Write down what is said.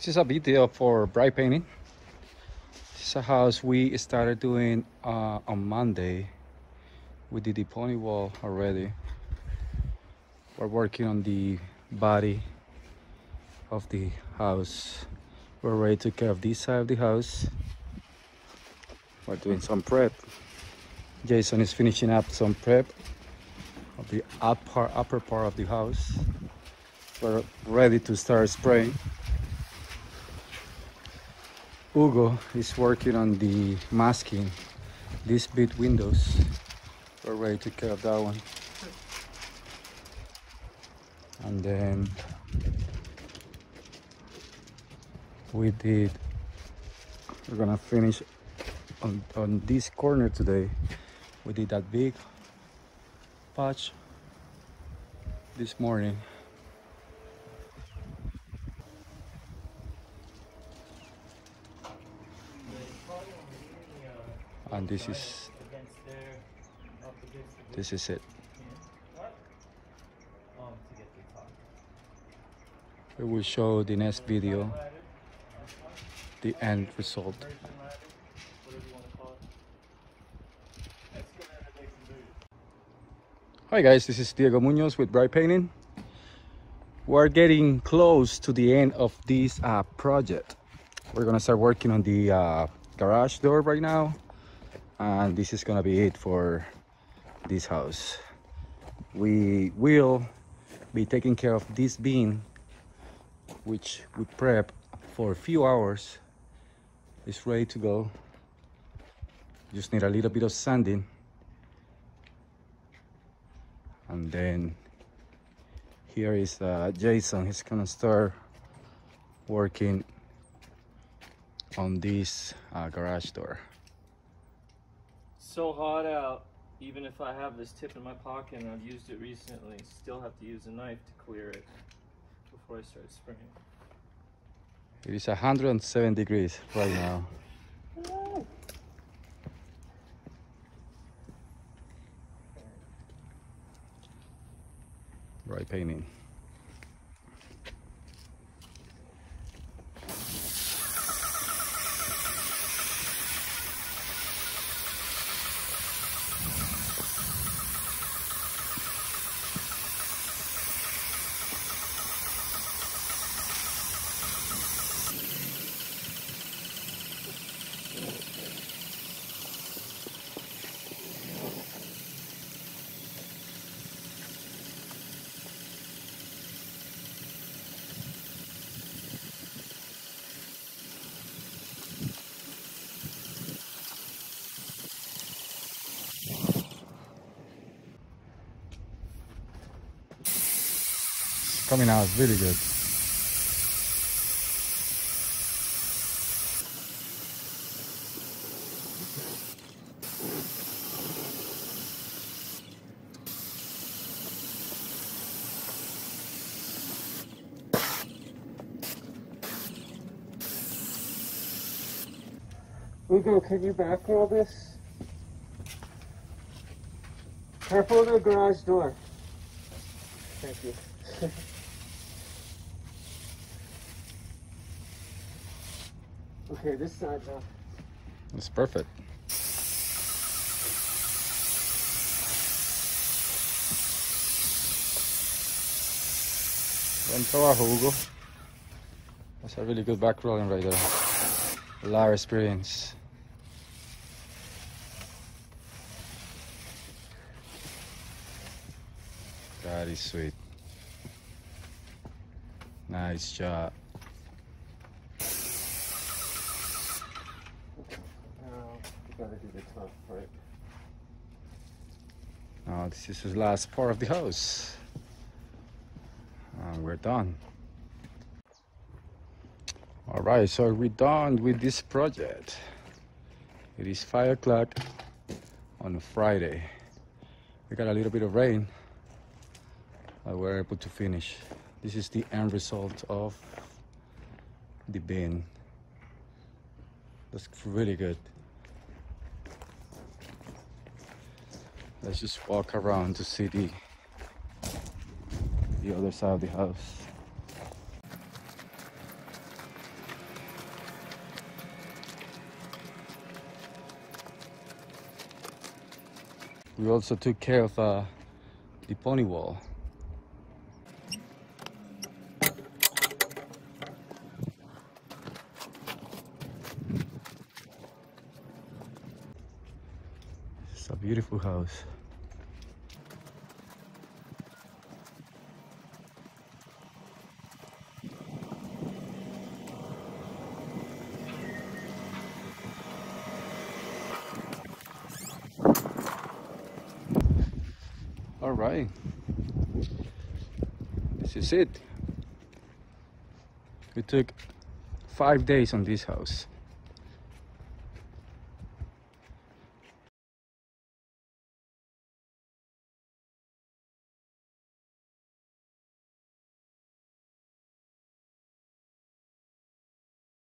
This is a video for bright painting. This is a house we started doing on Monday. We did the pony wall already. We're working on the body of the house. We're ready to take care of this side of the house. We're doing some prep. Jason is finishing up some prep of the upper part of the house. We're ready to start spraying. Hugo is working on the masking these big windows. We're ready to take care of that one. And then we're gonna finish on this corner today. We did that big patch this morning. And this is it. We will show the next video the end result. Hi guys, this is Diego Munoz with Bright Painting. We're getting close to the end of this project. We're gonna start working on the garage door right now, and this is gonna be it for this house. We will be taking care of this beam, which we prep for a few hours. It's ready to go. Just need a little bit of sanding, and then here is Jason. He's gonna start working on this garage door. So hot out. Even if I have this tip in my pocket and I've used it recently, still have to use a knife to clear it before I start spraying. It is 107 degrees right now. Bright painting. Coming out really good. Hugo, can you back roll this? Careful of the garage door. Thank you. Okay, this side now. It's perfect. Buen trabajo, Hugo. That's a really good back rolling right there. A lot of experience. That is sweet. Nice job. Gotta do the top part. Now this is the last part of the house. And we're done. All right, so we're done with this project. It is 5 o'clock on Friday. We got a little bit of rain, but we're able to finish. This is the end result of the bin. That's really good. Let's just walk around to see the other side of the house. We also took care of the pony wall. It's a beautiful house. All right, this is it. We took 5 days on this house.